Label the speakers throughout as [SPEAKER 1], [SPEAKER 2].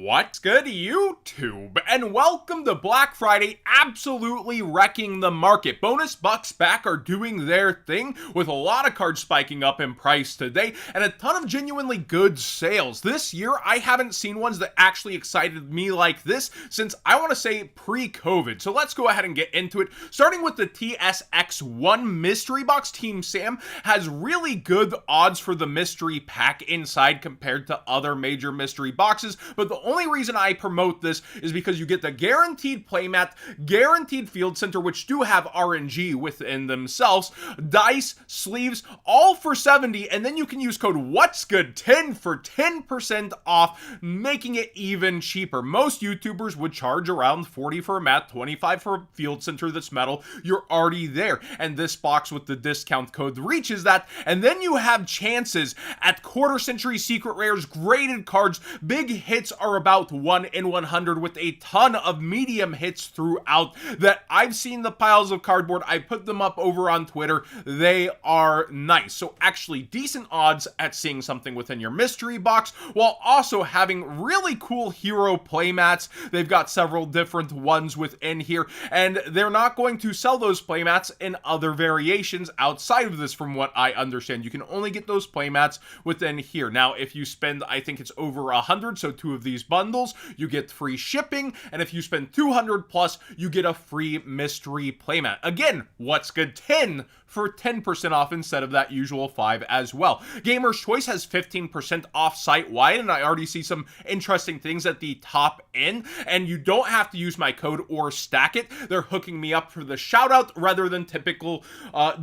[SPEAKER 1] What's good, YouTube? And welcome to Black Friday, absolutely wrecking the market. Bonus bucks back are doing their thing with a lot of cards spiking up in price today and a ton of genuinely good sales. This year, I haven't seen ones that actually excited me like this since, I want to say, pre-COVID. So let's go ahead and get into it. Starting with the TSX1 mystery box, Team Sam has really good odds for the mystery pack inside compared to other major mystery boxes, but the only reason I promote this is because you get the guaranteed playmat, guaranteed field center, which do have RNG within themselves, dice, sleeves, all for 70, and then you can use code What's Good 10 for 10% off, making it even cheaper. Most YouTubers would charge around 40 for a mat, 25 for a field center that's metal. You're already there, and this box with the discount code reaches that, and then you have chances at quarter century secret rares, graded cards. Big hits are about 1 in 100 with a ton of medium hits throughout that I've seen the piles of cardboard. I put them up over on Twitter. They are nice. So actually decent odds at seeing something within your mystery box while also having really cool hero playmats. They've got several different ones within here, and they're not going to sell those playmats in other variations outside of this from what I understand. You can only get those playmats within here. Now, if you spend, I think it's over 100, so 2 of these bundles, you get free shipping, and if you spend 200 plus, you get a free mystery playmat. Again, What's Good 10 for 10% off instead of that usual 5 as well. Gamer's Choice has 15% off site-wide, and I already see some interesting things at the top end, and you don't have to use my code or stack it. They're hooking me up for the shout-out rather than typical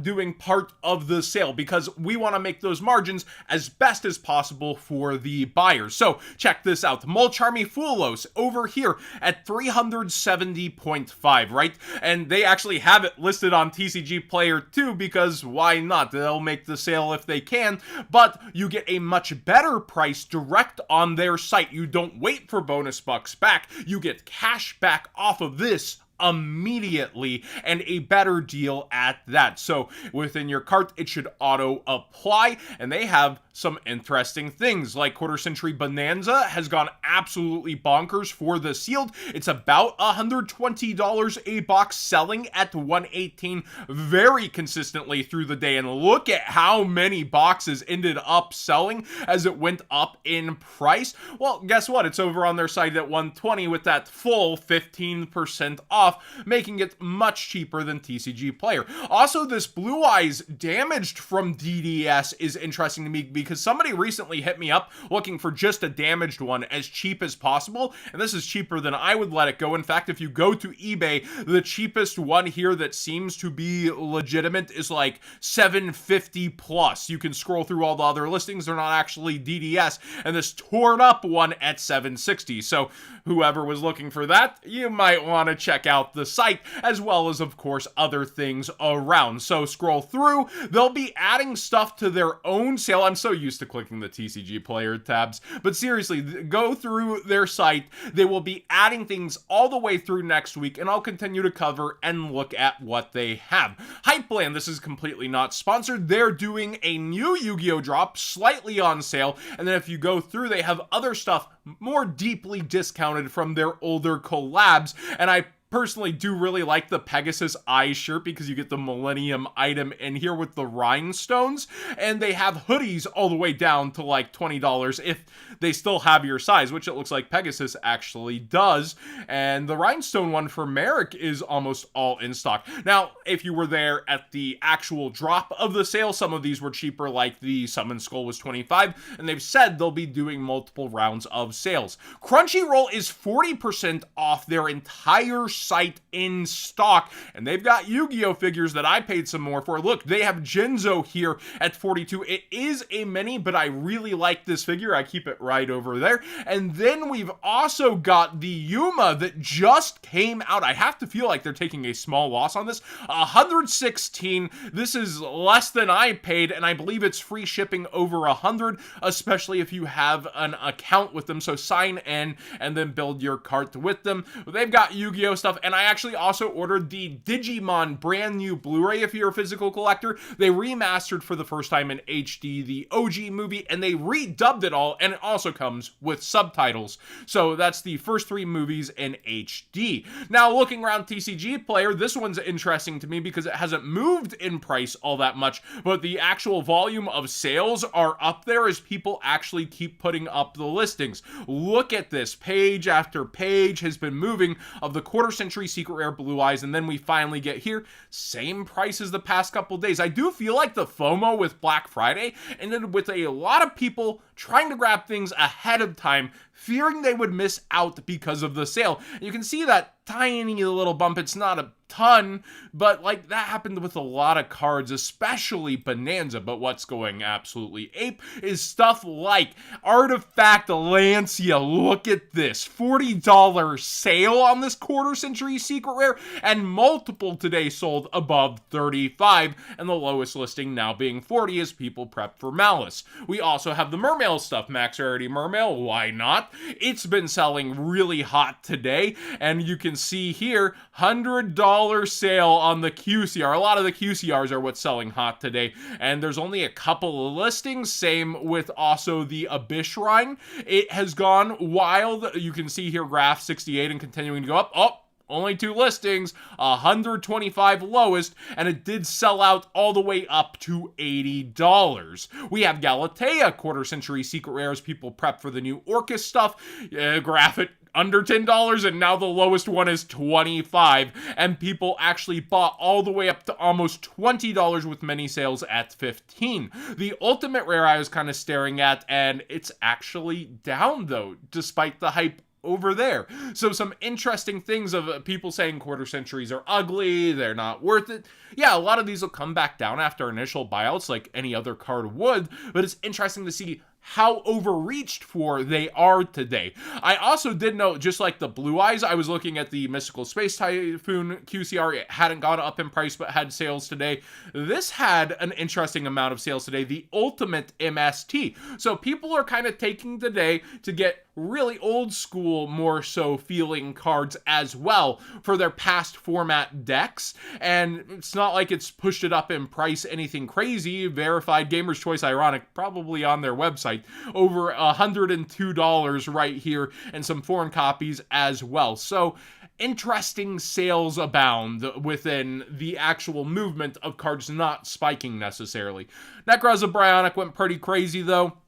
[SPEAKER 1] doing part of the sale, because we want to make those margins as best as possible for the buyers. So check this out. Mulcharmy Fulos over here at 370.5, right? And they actually have it listed on TCG Player 2 because why not? They'll make the sale if they can, but you get a much better price direct on their site. You don't wait for bonus bucks back. You get cash back off of this immediately, and a better deal at that. So within your cart, it should auto apply, and they have some interesting things like Quarter Century Bonanza has gone absolutely bonkers for the sealed. It's about $120 a box, selling at $118 very consistently through the day, and look at how many boxes ended up selling as it went up in price. Well, guess what? It's over on their site at $120 with that full 15% off, making it much cheaper than TCG Player. Also, this Blue Eyes damaged from DDS is interesting to me because somebody recently hit me up looking for just a damaged one as cheap as possible, and this is cheaper than I would let it go. In fact, if you go to eBay, the cheapest one here that seems to be legitimate is like $750 plus. You can scroll through all the other listings. They're not actually DDS, and this torn up one at $760. So whoever was looking for that, you might want to check out the site, as well as, of course, other things around. So scroll through. They'll be adding stuff to their own sale. I'm so used to clicking the TCG Player tabs, but seriously, go through their site. They will be adding things all the way through next week, and I'll continue to cover and look at what they have. Hypeland, this is completely not sponsored. They're doing a new Yu-Gi-Oh drop, slightly on sale, and then if you go through, they have other stuff more deeply discounted from their older collabs, and I personally do really like the Pegasus Eye shirt because you get the Millennium item in here with the rhinestones, and they have hoodies all the way down to like $20 if they still have your size, which it looks like Pegasus actually does, and the rhinestone one for Merrick is almost all in stock. Now, if you were there at the actual drop of the sale, some of these were cheaper, like the Summon Skull was $25, and they've said they'll be doing multiple rounds of sales. Crunchyroll is 40% off their entire site in stock, and they've got Yu-Gi-Oh figures that I paid some more for. Look, they have Jinzo here at 42. It is a mini, but I really like this figure. I keep it right over there. And then we've also got the Yuma that just came out. I have to feel like they're taking a small loss on this. 116. This is less than I paid, and I believe it's free shipping over 100, especially if you have an account with them. So sign in and then build your cart with them. They've got Yu-Gi-Oh stuff. stuff, and I actually also ordered the Digimon brand new Blu-ray if you're a physical collector. They remastered for the first time in HD the OG movie, and they redubbed it all, and it also comes with subtitles. So that's the first 3 movies in HD. Now, looking around TCG Player, this one's interesting to me because it hasn't moved in price all that much, but the actual volume of sales are up there as people actually keep putting up the listings. Look at this. Page after page has been moving of the quarter century secret rare Blue Eyes, and then we finally get here. Same price as the past couple days. I do feel like the FOMO with Black Friday ended with a lot of people trying to grab things ahead of time, fearing they would miss out because of the sale. And you can see that tiny little bump. It's not a ton, but like that happened with a lot of cards, especially Bonanza. But what's going absolutely ape is stuff like Artifact Lancia. Look at this, $40 sale on this quarter century secret rare, and multiple today sold above 35, and the lowest listing now being 40 as people prep for Malice. We also have the Mermail stuff, max rarity Mermail, why not? It's been selling really hot today, and you can see here, $100 sale on the QCR. A lot of the QCRs are what's selling hot today, and there's only a couple of listings. Same with also the Abyss Shrine. It has gone wild. You can see here graph 68 and continuing to go up. Oh, only 2 listings, 125 lowest, and it did sell out all the way up to $80. We have Galatea quarter century secret rares. People prep for the new Orcus stuff. Graph it under $10, and now the lowest one is $25, and people actually bought all the way up to almost $20 with many sales at $15. The ultimate rare I was kind of staring at, and it's actually down though, despite the hype over there. So some interesting things of people saying quarter centuries are ugly, they're not worth it. Yeah, a lot of these will come back down after initial buyouts like any other card would, but it's interesting to see how overreached for they are today. I also did note, just like the Blue Eyes, I was looking at the Mystical Space Typhoon QCR. It hadn't gone up in price, but had sales today. This had an interesting amount of sales today, the Ultimate MST. So people are kind of taking today to get really old school, more so feeling cards as well for their past format decks. And it's not like it's pushed it up in price anything crazy. Verified Gamer's Choice, ironic, probably on their website. Over $102 right here, and some foreign copies as well. So interesting sales abound within the actual movement of cards not spiking necessarily. Necroza Bryonic went pretty crazy though.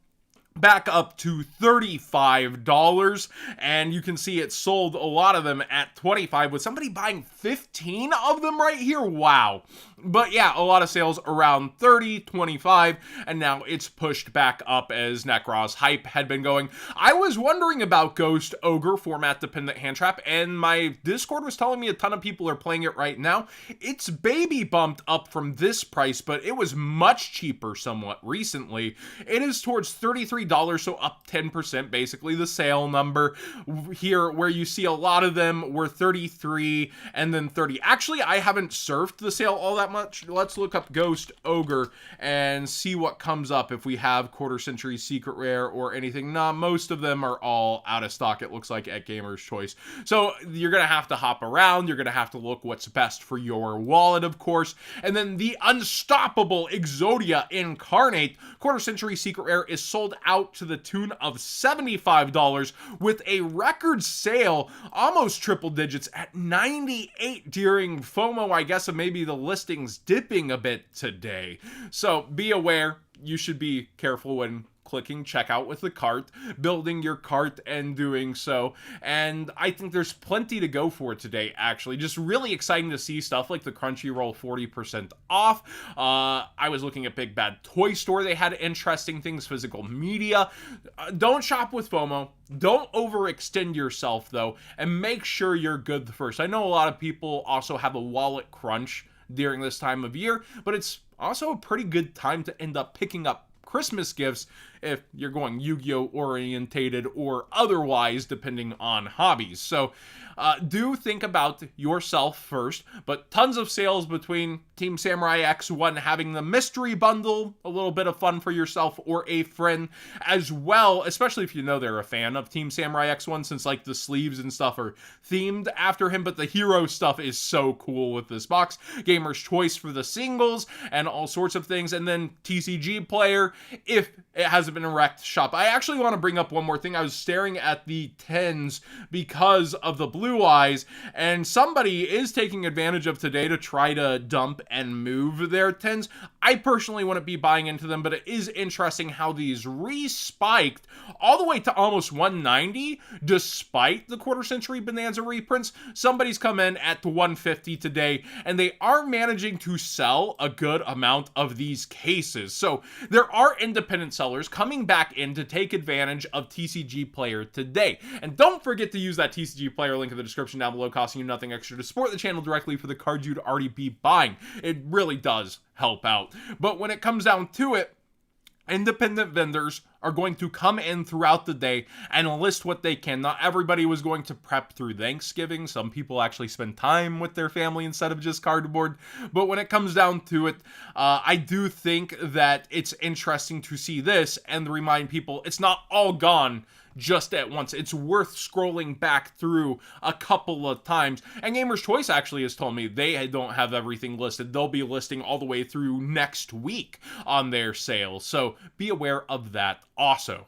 [SPEAKER 1] Back up to $35, and you can see it sold a lot of them at $25 with somebody buying 15 of them right here. Wow. But yeah, a lot of sales around $30, $25, and now it's pushed back up as Necros hype had been going. I was wondering about Ghost Ogre format dependent hand trap, and my Discord was telling me a ton of people are playing it right now. It's baby bumped up from this price, but it was much cheaper somewhat recently. It is towards $33, so up 10%, basically the sale number here, where you see a lot of them were 33 and then 30. Actually, I haven't surfed the sale all that much. Let's look up Ghost Ogre and see what comes up if we have quarter century secret rare or anything. Nah, most of them are all out of stock, it looks like, at Gamer's Choice. So you're gonna have to hop around, you're gonna have to look what's best for your wallet, of course. And then the unstoppable Exodia Incarnate quarter century secret rare is sold out to the tune of $75 with a record sale, almost triple digits, at 98 during FOMO, I guess, of maybe the listings dipping a bit today. So be aware, you should be careful when clicking checkout with the cart, building your cart and doing so. And I think there's plenty to go for today, actually. Just really exciting to see stuff like the Crunchyroll 40% off. I was looking at Big Bad Toy Store. They had interesting things, physical media. Don't shop with FOMO. Don't overextend yourself, though, and make sure you're good first. I know a lot of people also have a wallet crunch during this time of year, but it's also a pretty good time to end up picking up Christmas gifts if you're going Yu-Gi-Oh orientated or otherwise, depending on hobbies. So do think about yourself first, but tons of sales between Team Samurai X1 having the mystery bundle, a little bit of fun for yourself or a friend as well, especially if you know they're a fan of Team Samurai X1, since like the sleeves and stuff are themed after him, but the hero stuff is so cool with this box. Gamer's Choice for the singles and all sorts of things, and then TCG Player if it hasn't been a wrecked shop. I actually want to bring up one more thing. I was staring at the 10s because of the blue eyes, and somebody is taking advantage of today to try to dump and move their 10s. I personally wouldn't be buying into them, but it is interesting how these re-spiked all the way to almost 190 despite the quarter century bonanza reprints. Somebody's come in at 150 today, and they are managing to sell a good amount of these cases. So there are independent sellers coming back in to take advantage of TCG Player today. And don't forget to use that TCG Player link in the description down below, costing you nothing extra to support the channel directly for the cards you'd already be buying. It really does help out. But when it comes down to it, independent vendors are going to come in throughout the day and list what they can. Not everybody was going to prep through Thanksgiving. Some people actually spend time with their family instead of just cardboard. But when it comes down to it, I do think that it's interesting to see this and remind people it's not all gone just at once. It's worth scrolling back through a couple of times. And Gamer's Choice actually has told me they don't have everything listed. They'll be listing all the way through next week on their sale. So be aware of that also.